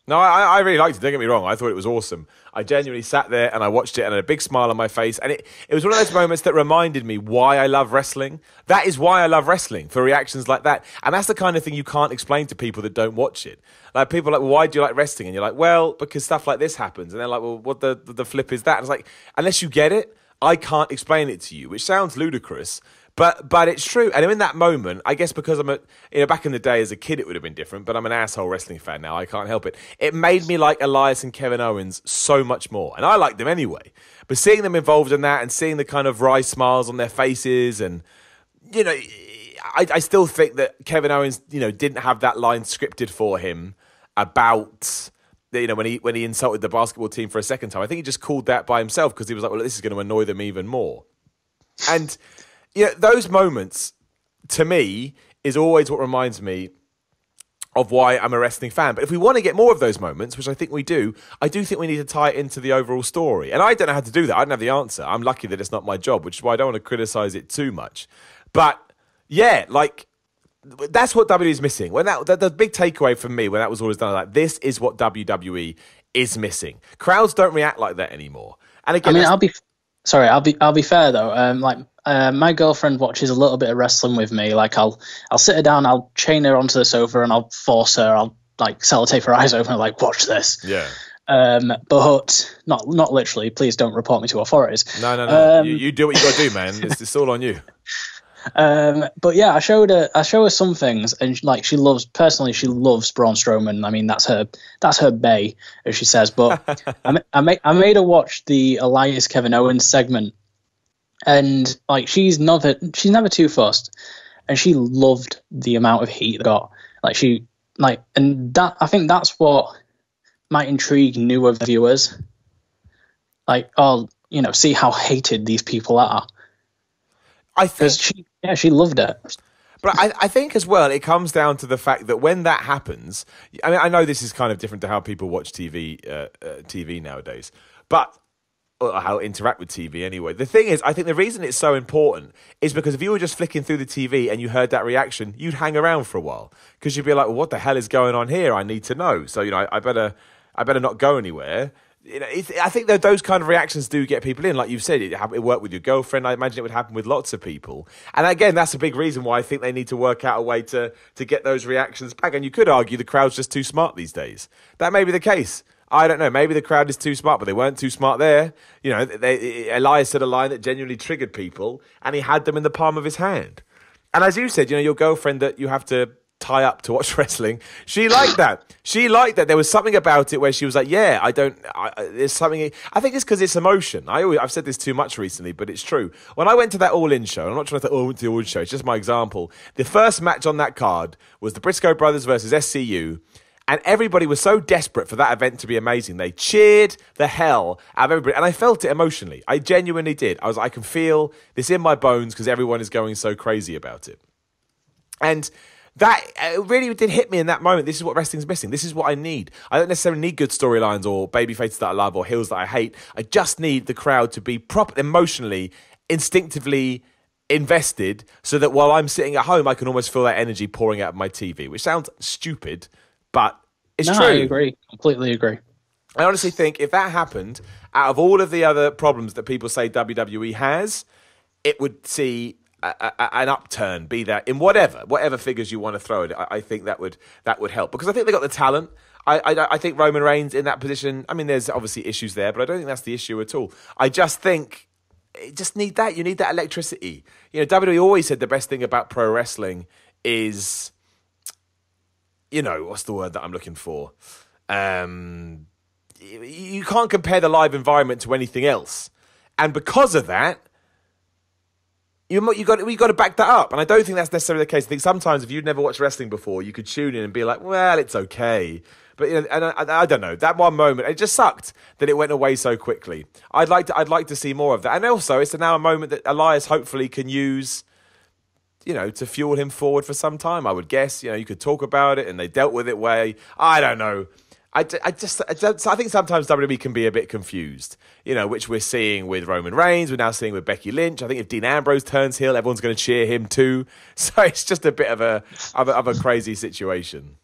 No, I really liked it. Don't get me wrong. I thought it was awesome. I genuinely sat there and I watched it and had a big smile on my face. And it was one of those moments that reminded me why I love wrestling. That is why I love wrestling, for reactions like that. And that's the kind of thing you can't explain to people that don't watch it. Like, people are like, well, why do you like wrestling? And you're like, well, because stuff like this happens. And they're like, well, what the flip is that? And it's like, unless you get it, I can't explain it to you, which sounds ludicrous. But it's true. And in that moment, I guess because back in the day as a kid, it would have been different, but I'm an asshole wrestling fan now. I can't help it. It made me like Elias and Kevin Owens so much more. And I liked them anyway. But seeing them involved in that and seeing the kind of wry smiles on their faces and, I still think that Kevin Owens, didn't have that line scripted for him about when he insulted the basketball team for a second time. I think he just called that by himself because he was like, well, this is going to annoy them even more. And those moments, to me, is always what reminds me of why I'm a wrestling fan. But if we want to get more of those moments, which I think we do, I do think we need to tie it into the overall story. And I don't know how to do that. I don't have the answer. I'm lucky that it's not my job, which is why I don't want to criticize it too much. But yeah, like, that's what WWE is missing. When the big takeaway for me when that was all done, like, this is what WWE is missing. Crowds don't react like that anymore. And again, I'll be fair though. My girlfriend watches a little bit of wrestling with me. Like, I'll sit her down, I'll chain her onto the sofa, and I'll force her. I'll like sellotape her eyes open, and like, watch this. Yeah. But not literally. Please don't report me to authorities. No. You do what you got to do, man. It's all on you. But yeah, I showed her some things, and like, she loves Braun Strowman. I mean, that's her bae, as she says. But I made her watch the Elias Kevin Owens segment, and like, she's never too fussed, and she loved the amount of heat they got. And that, I think that's what might intrigue newer viewers. Like, see how hated these people are. I think she loved it. But I think as well, it comes down to the fact that when that happens, I mean, I know this is kind of different to how people watch TV nowadays, but or how interact with TV anyway. The thing is, I think the reason it's so important is because if you were just flicking through the TV and you heard that reaction, you'd hang around for a while because you'd be like, well, what the hell is going on here? I need to know. So, I better not go anywhere. I think that those kind of reactions do get people in. Like you've said, it worked with your girlfriend. I imagine it would happen with lots of people. And again, that's a big reason why I think they need to work out a way to get those reactions back. And you could argue the crowd's just too smart these days. That may be the case. I don't know. Maybe the crowd is too smart, but they weren't too smart there. Elias said a line that genuinely triggered people, and he had them in the palm of his hand. And as you said, your girlfriend that you have to tie up to watch wrestling, she liked that. There was something about it where she was like, yeah, there's something. I think it's because it's emotion. I've said this too much recently, but it's true. When I went to that All In show, I'm not trying to say, I went to the All In show, it's just my example. The first match on that card was the Briscoe brothers versus SCU. And everybody was so desperate for that event to be amazing. They cheered the hell out of everybody. And I felt it emotionally. I genuinely did. I can feel this in my bones because everyone is going so crazy about it. And that really did hit me in that moment. This is what wrestling's missing. This is what I need. I don't necessarily need good storylines or baby faces that I love or heels that I hate. I just need the crowd to be proper, emotionally, instinctively invested so that while I'm sitting at home, I can almost feel that energy pouring out of my TV, which sounds stupid, but it's true. I agree. Completely agree. I honestly think if that happened, out of all of the other problems that people say WWE has, it would see an upturn, be that in whatever figures you want to throw at it. I think that would help because I think they got the talent. I think Roman Reigns in that position. I mean, there's obviously issues there, but I don't think that's the issue at all. I just think you just need that. You need that electricity. WWE always said the best thing about pro wrestling is, what's the word that I'm looking for? You can't compare the live environment to anything else, and because of that, you got to back that up. And I don't think that's necessarily the case. I think sometimes if you'd never watched wrestling before, you could tune in and be like, well, it's okay. But and I don't know, that one moment, it just sucked that it went away so quickly. I'd like to see more of that. And also, it's now a moment that Elias hopefully can use, to fuel him forward for some time. I would guess, you could talk about it, and they dealt with it way. I don't know. I think sometimes WWE can be a bit confused, which we're seeing with Roman Reigns. We're now seeing with Becky Lynch. I think if Dean Ambrose turns heel, everyone's going to cheer him too. So it's just a bit of a crazy situation.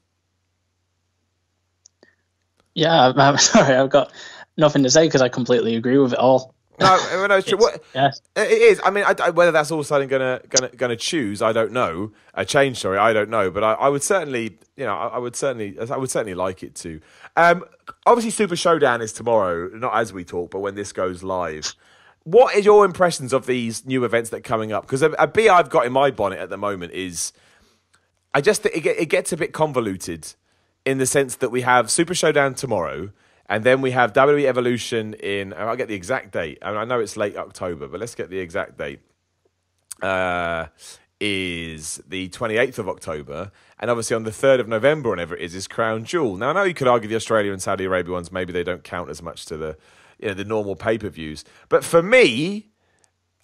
Yeah, I'm sorry. I've got nothing to say because I completely agree with it all. No, it's true. Yes. It is. I mean, whether that's all of a sudden gonna choose, I don't know. A change, sorry, I don't know. But I would certainly, I would certainly like it to. Obviously, Super Showdown is tomorrow, not as we talk, but when this goes live. What is your impressions of these new events that are coming up? Because a bee I've got in my bonnet at the moment is, I just think it gets a bit convoluted in the sense that we have Super Showdown tomorrow. And then we have WWE Evolution I'll get the exact date. I know it's late October, but let's get the exact date. is the 28th of October, and obviously on the 3rd of November, whenever it is Crown Jewel. Now, I know you could argue the Australia and Saudi Arabia ones, maybe they don't count as much to the normal pay-per-views. But for me,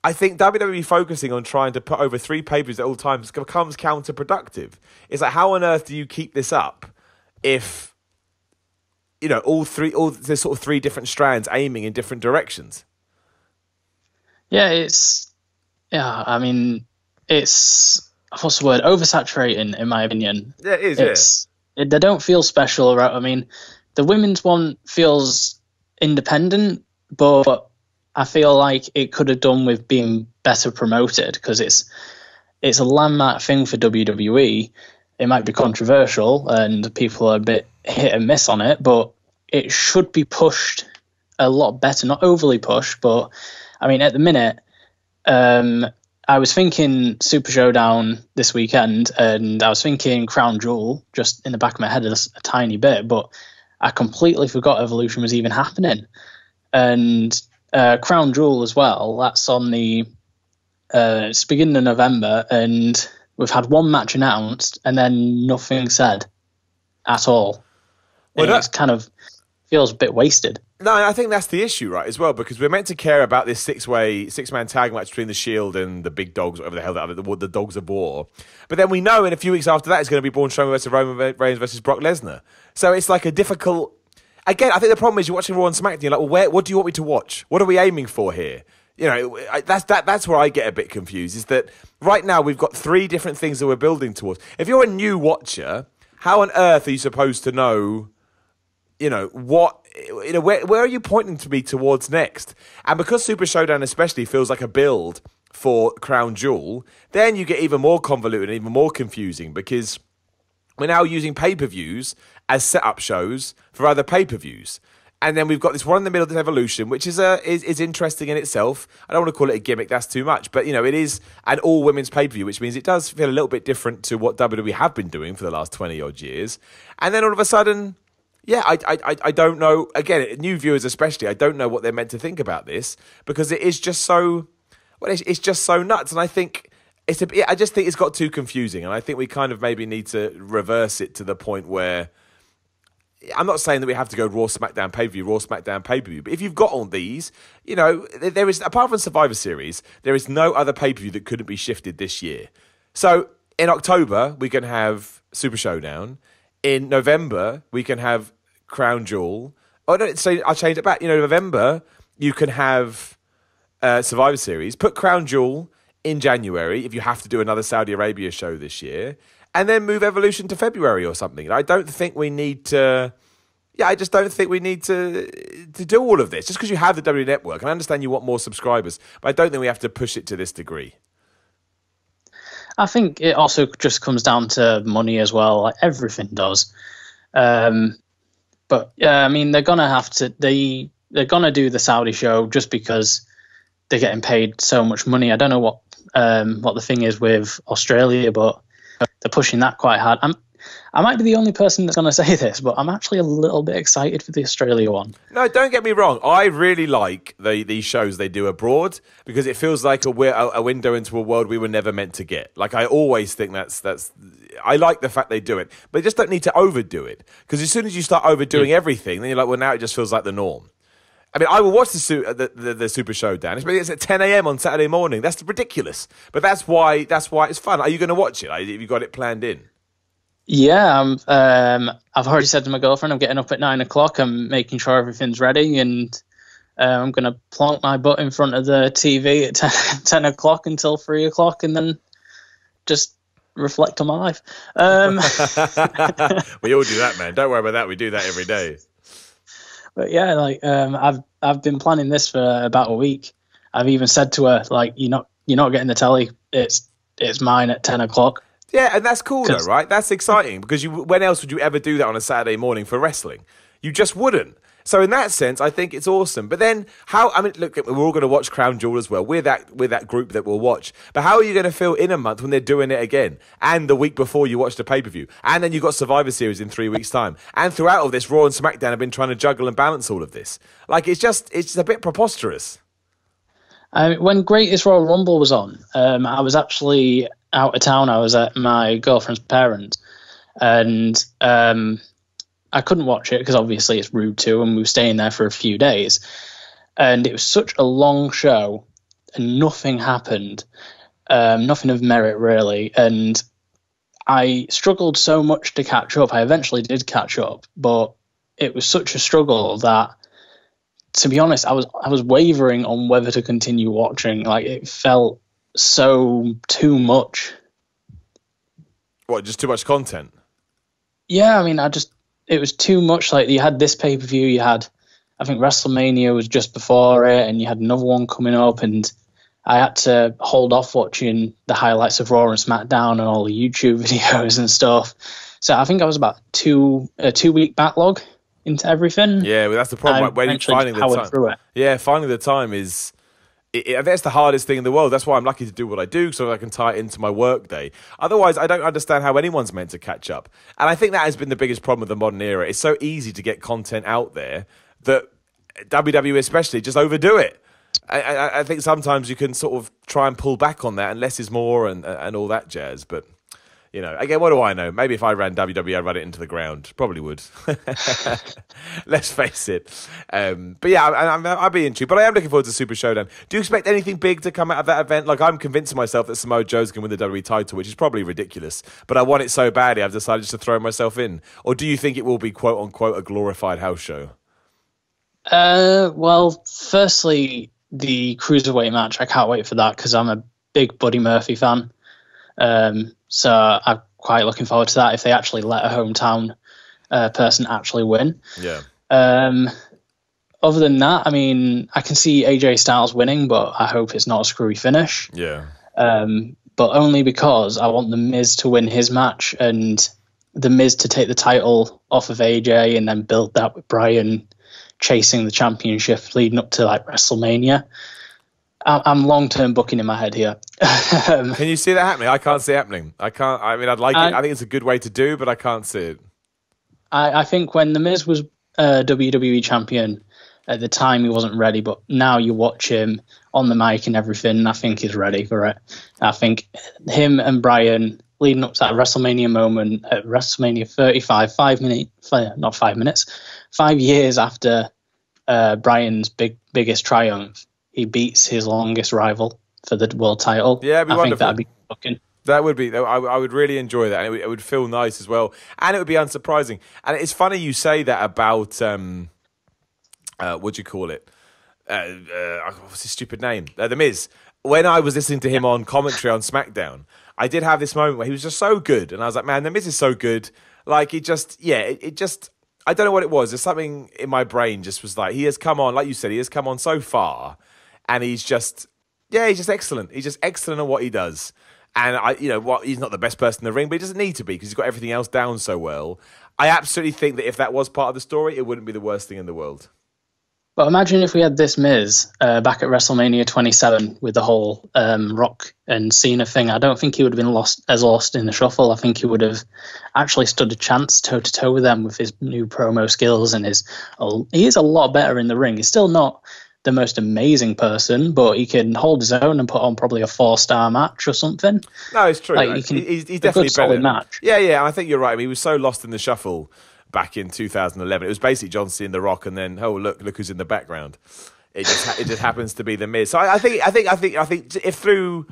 I think WWE focusing on trying to put over 3 pay-per-views at all times becomes counterproductive. It's like, how on earth do you keep this up if, there's sort of 3 different strands aiming in different directions? Yeah, it's what's the word? Oversaturating, in my opinion. Yeah, it is. They don't feel special, right? I mean, the women's one feels independent, but I feel like it could have done with being better promoted, because it's a landmark thing for WWE. It might be controversial and people are a bit hit and miss on it, but it should be pushed a lot better. Not overly pushed, but I mean, at the minute, I was thinking Super Showdown this weekend, and I was thinking Crown Jewel just in the back of my head a tiny bit, but I completely forgot Evolution was even happening. And Crown Jewel as well, that's on it's beginning of November, and we've had 1 match announced and then nothing said at all. Well, it kind of feels a bit wasted. No, I think that's the issue, right, as well, because we're meant to care about this 6-man tag match between the Shield and the big dogs, whatever the hell the Dogs of War. But then we know in a few weeks after that it's going to be Braun Strowman versus Roman Reigns versus Brock Lesnar. So it's like a difficult... Again, I think the problem is you're watching Raw and SmackDown, you're like, well, what do you want me to watch? What are we aiming for here? That's where I get a bit confused, is that right now we've got 3 different things that we're building towards. If you're a new watcher, how on earth are you supposed to know, where are you pointing to me towards next? And because Super Showdown especially feels like a build for Crown Jewel, then you get even more convoluted and even more confusing, because we're now using pay-per-views as setup shows for other pay-per-views. And then we've got this one in the middle of the Evolution, which is interesting in itself. I don't want to call it a gimmick, that's too much. But, it is an all-women's pay-per-view, which means it does feel a little bit different to what WWE have been doing for the last 20-odd years. And then all of a sudden... Yeah, I don't know. Again, new viewers especially, I don't know what they're meant to think about this, because it is just so, it's just so nuts. And I think I just think it's got too confusing. And I think we kind of maybe need to reverse it to the point where, I'm not saying that we have to go Raw, SmackDown, pay-per-view, Raw, SmackDown, pay-per-view. But if you've got all these, there is, apart from Survivor Series, there is no other pay-per-view that couldn't be shifted this year. So in October, we can have Super Showdown. In November, we can have Crown Jewel. Oh, no, so I'll change it back. November, you can have Survivor Series. Put Crown Jewel in January if you have to do another Saudi Arabia show this year. And then move Evolution to February or something. I don't think we need to... Yeah, I just don't think we need to do all of this. Just because you have the WWE Network. And I understand you want more subscribers, but I don't think we have to push it to this degree. I think it also just comes down to money as well, like everything does. But yeah, I mean, they're gonna have to. They're gonna do the Saudi show just because they're getting paid so much money. I don't know what the thing is with Australia, but they're pushing that quite hard. I might be the only person that's going to say this, but I'm actually a little bit excited for the Australia one. No, don't get me wrong. I really like these shows they do abroad, because it feels like a window into a world we were never meant to get. Like, I always think that's. I like the fact they do it, but they just don't need to overdo it. Because as soon as you start overdoing everything, then you're like, well, now it just feels like the norm. I mean, I will watch the Super Showdown. It's at 10 a.m. on Saturday morning. That's ridiculous. But that's why it's fun. Are you going to watch it? Have you got it planned in? Yeah, I've already said to my girlfriend I'm getting up at 9 o'clock. I'm making sure everything's ready, and I'm going to plonk my butt in front of the TV at 10 o'clock until 3 o'clock, and then just reflect on my life. We all do that, man. Don't worry about that. We do that every day. But yeah, like I've been planning this for about a week. I've even said to her, like, you're not getting the telly. It's mine at 10 o'clock. Yeah, and that's cool though, right? That's exciting, because when else would you ever do that on a Saturday morning for wrestling? You just wouldn't. So in that sense, I think it's awesome. But then look, we're all going to watch Crown Jewel as well. We're that group that will watch. But how are you going to feel in a month when they're doing it again? And the week before you watch the pay-per-view. And then you've got Survivor Series in 3 weeks' time. And throughout all this, Raw and SmackDown have been trying to juggle and balance all of this. Like, it's a bit preposterous. When Greatest Royal Rumble was on, I was actually out of town. I was at my girlfriend's parents, and I couldn't watch it because obviously it's rude to, and we were staying there for a few days. And it was such a long show, and nothing happened, nothing of merit really. And I struggled so much to catch up. I eventually did catch up, but it was such a struggle that, to be honest, I was wavering on whether to continue watching. Like, it felt so too much. What, just too much content? Yeah, I mean, it was too much. Like, you had this pay-per-view, you had, I think WrestleMania was just before it, and you had another one coming up, and I had to hold off watching the highlights of Raw and SmackDown and all the YouTube videos and stuff. So I think I was about a 2-week backlog into everything. Yeah, well, that's the problem. When finding the time. Through it. Yeah, finding the time is... that's the hardest thing in the world. That's why I'm lucky to do what I do, so I can tie it into my work day. Otherwise, I don't understand how anyone's meant to catch up. And I think that has been the biggest problem with the modern era. It's so easy to get content out there that WWE especially just overdo it. I think sometimes you can sort of try and pull back on that, and less is more, and all that jazz. But, you know, again, what do I know? Maybe if I ran WWE, I'd run it into the ground. Probably would. Let's face it. But yeah, I'd be intrigued. But I am looking forward to Super Showdown. Do you expect anything big to come out of that event? Like, I'm convincing myself that Samoa Joe's going to win the WWE title, which is probably ridiculous. But I want it so badly, I've decided just to throw myself in. Or do you think it will be, quote unquote, a glorified house show? Well, firstly, the Cruiserweight match, I can't wait for that because I'm a big Buddy Murphy fan. So I'm quite looking forward to that if they actually let a hometown person actually win. Yeah. Other than that, I mean, I can see AJ Styles winning, but I hope it's not a screwy finish. Yeah. But only because I want The Miz to win his match and The Miz to take the title off of AJ and then build that with Bryan chasing the championship leading up to like WrestleMania. I'm long-term booking in my head here. Can you see that happening? I can't see it happening. I mean, I'd like it. I think it's a good way to do, but I can't see it. I think when The Miz was WWE champion, at the time he wasn't ready, but now you watch him on the mic and everything, I think he's ready for it. I think him and Bryan leading up to that WrestleMania moment at WrestleMania 35, 5 years after Bryan's biggest triumph, he beats his longest rival for the world title. Yeah, it'd be wonderful. Think that'd be fucking. That would be. I would really enjoy that, and it would feel nice as well, and it would be unsurprising. And it's funny you say that about what do you call it? What's his stupid name? The Miz. When I was listening to him on commentary on SmackDown, I did have this moment where he was just so good, and I was like, man, The Miz is so good. Like, it just. I don't know what it was. There's something in my brain just was like, he has come on, like you said, he has come on so far, and he's just excellent. He's just excellent at what he does. And he's not the best person in the ring, but he doesn't need to be because he's got everything else down so well. I absolutely think that if that was part of the story, it wouldn't be the worst thing in the world. But imagine if we had this Miz back at WrestleMania 27 with the whole Rock and Cena thing. I don't think he would have been lost in the shuffle. I think he would have actually stood a chance toe-to-toe with them with his new promo skills. And he is a lot better in the ring. He's still not the most amazing person, but he can hold his own and put on probably a 4-star match or something. No, it's true. Like, he's definitely better. Solid match. Yeah, I think you're right. I mean, he was so lost in the shuffle back in 2011. It was basically John Cena and The Rock, and then look who's in the background. It just happens to be The Miz. So I think if through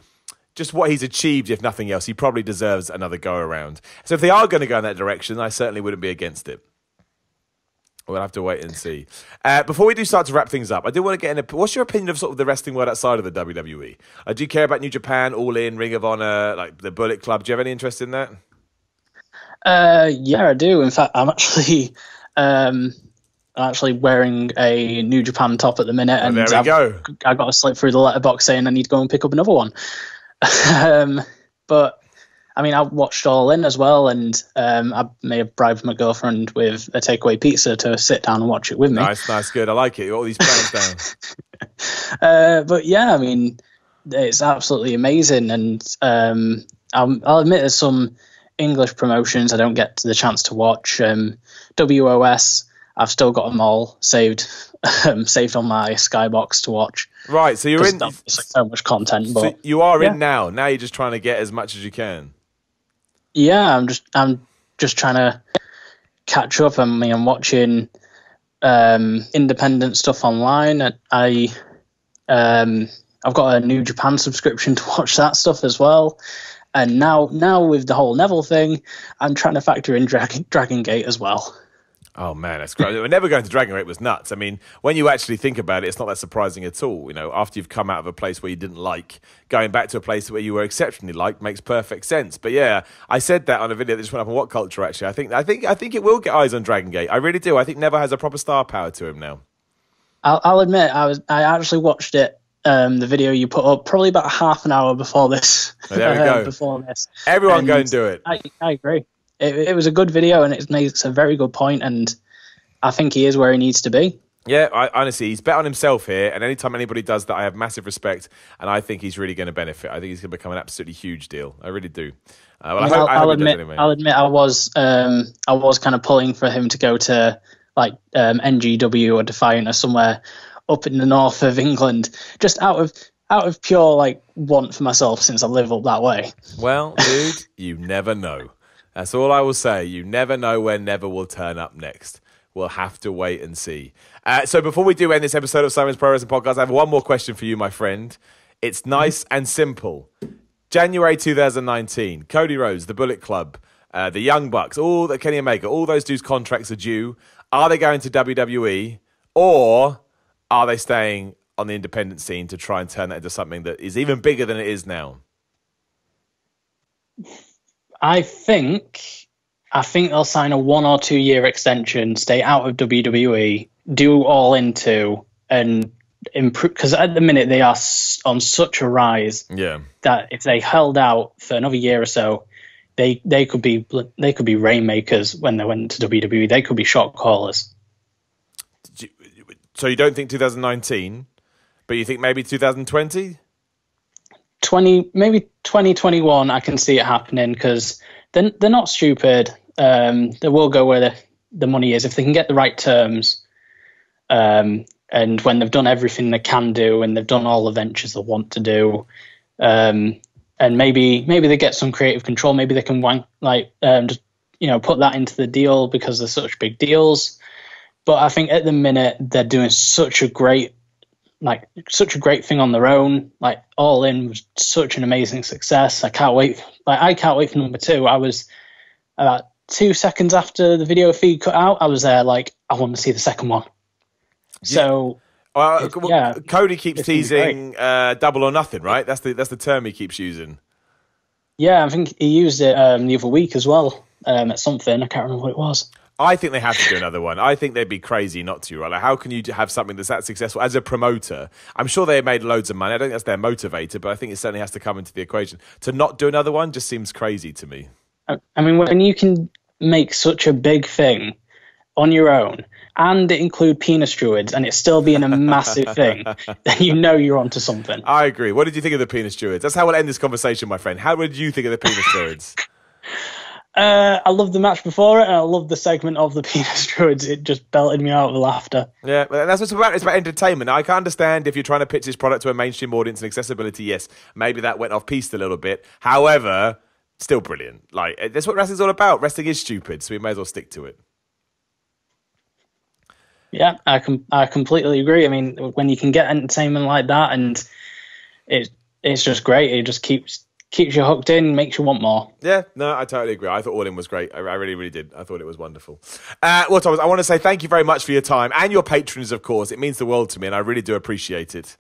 just what he's achieved, if nothing else, he probably deserves another go around. So if they are going to go in that direction, I certainly wouldn't be against it. We'll have to wait and see. Before we do start to wrap things up, I do want to get in. What's your opinion of sort of the wrestling world outside of the WWE? Do you care about New Japan, All In, Ring of Honor, like the Bullet Club? Do you have any interest in that? Yeah, I do. In fact, I'm actually wearing a New Japan top at the minute, and there we go. I got a slip through the letterbox saying I need to go and pick up another one. But I mean, I watched All In as well, and I may have bribed my girlfriend with a takeaway pizza to sit down and watch it with me. Nice, good. I like it. You got all these plans down. But yeah, I mean, it's absolutely amazing, and I'll admit there's some English promotions I don't get the chance to watch. WOS, I've still got them all saved on my Skybox to watch. Right, so you're in. It's like so much content, So but you are in now. Now you're just trying to get as much as you can. yeah, I'm just trying to catch up. I mean, I'm watching independent stuff online. I've got a New Japan subscription to watch that stuff as well. And now with the whole Neville thing, I'm trying to factor in Dragon Gate as well. Oh man, that's great. We're never going to Dragon Gate was nuts. I mean, when you actually think about it, it's not that surprising at all. You know, after you've come out of a place where you didn't like, going back to a place where you were exceptionally liked makes perfect sense. But yeah, I said that on a video that just went up on What Culture. Actually, I think it will get eyes on Dragon Gate. I really do. I think Neville has a proper star power to him now. I'll admit, I actually watched it. The video you put up probably about half an hour before this. Oh, there we go. Before this, everyone go and do it. I agree. It was a good video, and it makes a very good point, and I think he is where he needs to be. Yeah, honestly, he's bet on himself here, and anytime anybody does that, I have massive respect, and I think he's really going to benefit. I think he's going to become an absolutely huge deal. I really do. I'll admit, I was kind of pulling for him to go to like NGW or Defiant or somewhere up in the north of England, just out of pure like want for myself, since I live up that way. Well, dude, you never know. That's all I will say. You never know where Neville will turn up next. We'll have to wait and see. So before we do end this episode of Simon's Pro Wrestling Podcast, I have one more question for you, my friend. It's nice and simple. January 2019, Cody Rhodes, the Bullet Club, the Young Bucks, all the Kenny Omega, all those dudes' contracts are due. Are they going to WWE, or are they staying on the independent scene to try and turn that into something that is even bigger than it is now? I think they'll sign a 1 or 2 year extension, stay out of WWE, do All In 2, and improve. Because at the minute they are on such a rise that if they held out for another year or so, they could be rainmakers when they went to WWE. They could be shot callers. So you don't think 2019, but you think maybe 2020? Maybe 2021, I can see it happening, because they're not stupid. They will go where the money is if they can get the right terms. And when they've done everything they can do, and they've done all the ventures they want to do, and maybe they get some creative control. Maybe they can just put that into the deal because they're such big deals. But I think at the minute they're doing such a great thing on their own. Like All In was such an amazing success. I can't wait. I can't wait for number 2. I was about 2 seconds after the video feed cut out. I was there like, I want to see the second one. So Cody keeps teasing double or nothing, right? That's the term he keeps using. Yeah, I think he used it the other week as well at something. I can't remember what it was. I think they have to do another one. I think they'd be crazy not to, right? Like, how can you have something that's that successful as a promoter? I'm sure they made loads of money. I don't think that's their motivator, but I think it certainly has to come into the equation. To not do another one just seems crazy to me. I mean, when you can make such a big thing on your own and include penis druids and it's still being a massive thing, then you know you're onto something. I agree. What did you think of the penis druids? That's how we'll end this conversation, my friend. How did you think of the penis druids? I loved the match before it, and I loved the segment of the penis druids. It just belted me out with laughter. Yeah, that's what it's about. It's about entertainment. Now, I can understand if you're trying to pitch this product to a mainstream audience and accessibility, yes, maybe that went off-piste a little bit. However, still brilliant. Like, that's what wrestling's all about. Wrestling is stupid, so we may as well stick to it. Yeah, I completely agree. I mean, when you can get entertainment like that, and it's just great. It just keeps you hooked in, makes you want more. Yeah, no, I totally agree. I thought All In was great. I really, really did. I thought it was wonderful. Well, Thomas, I want to say thank you very much for your time and your patrons, of course. It means the world to me, and I really do appreciate it.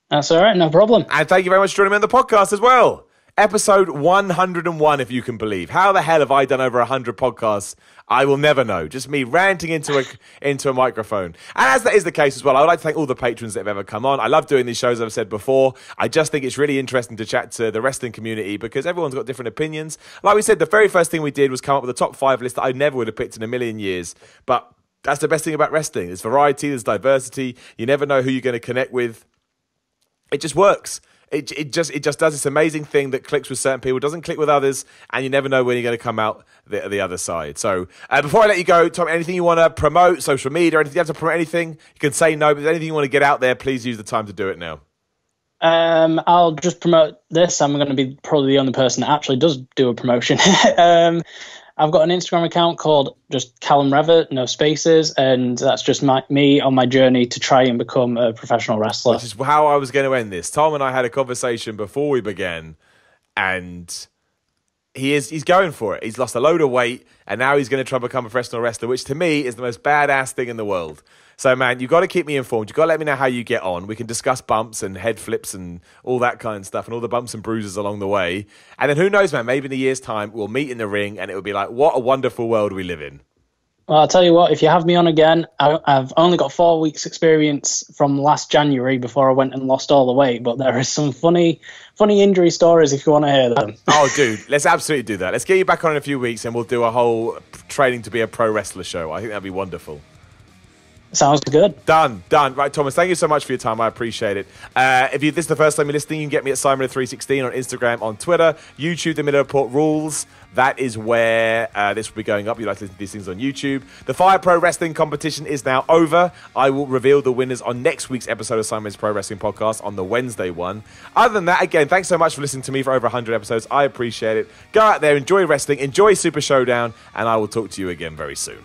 That's all right, no problem. And thank you very much for joining me on the podcast as well. Episode 101, if you can believe. How the hell have I done over 100 podcasts? I will never know. Just me ranting into a microphone. And as that is the case as well, I would like to thank all the patrons that have ever come on. I love doing these shows, as I've said before. I just think it's really interesting to chat to the wrestling community because everyone's got different opinions. Like we said, the very first thing we did was come up with a top 5 list that I never would have picked in a million years. But that's the best thing about wrestling. There's variety, there's diversity. You never know who you're going to connect with. It just works. It just does this amazing thing that clicks with certain people, doesn't click with others, and you never know when you're going to come out the other side. So before I let you go, Tom, anything you want to promote, social media, anything you have to promote, anything, you can say no, but if there's anything you want to get out there, please use the time to do it now. I'll just promote this. I'm going to be probably the only person that actually does do a promotion. I've got an Instagram account called just Callum Revett, no spaces, and that's just me on my journey to try and become a professional wrestler. Which is how I was going to end this. Tom and I had a conversation before we began, and he's going for it. He's lost a load of weight, and now he's going to try and become a professional wrestler, which to me is the most badass thing in the world. So, man, you've got to keep me informed. You've got to let me know how you get on. We can discuss bumps and head flips and all that kind of stuff and all the bumps and bruises along the way. And then who knows, man, maybe in a year's time we'll meet in the ring and it will be like, what a wonderful world we live in. Well, I'll tell you what, if you have me on again, I've only got 4 weeks experience from last January before I went and lost all the weight, but there is some funny injury stories if you want to hear them. Oh, dude, let's absolutely do that. Let's get you back on in a few weeks and we'll do a whole training to be a pro wrestler show. I think that'd be wonderful. Sounds good. Done. Right, Thomas, thank you so much for your time. I appreciate it. If this is the first time you're listening, you can get me at Simon316 on Instagram, on Twitter, YouTube, The Miller Report Rules. That is where this will be going up. You like to listen to these things on YouTube. The Fire Pro Wrestling competition is now over. I will reveal the winners on next week's episode of Simon's Pro Wrestling Podcast on the Wednesday one. Other than that, again, thanks so much for listening to me for over 100 episodes. I appreciate it. Go out there, enjoy wrestling, enjoy Super Showdown, and I will talk to you again very soon.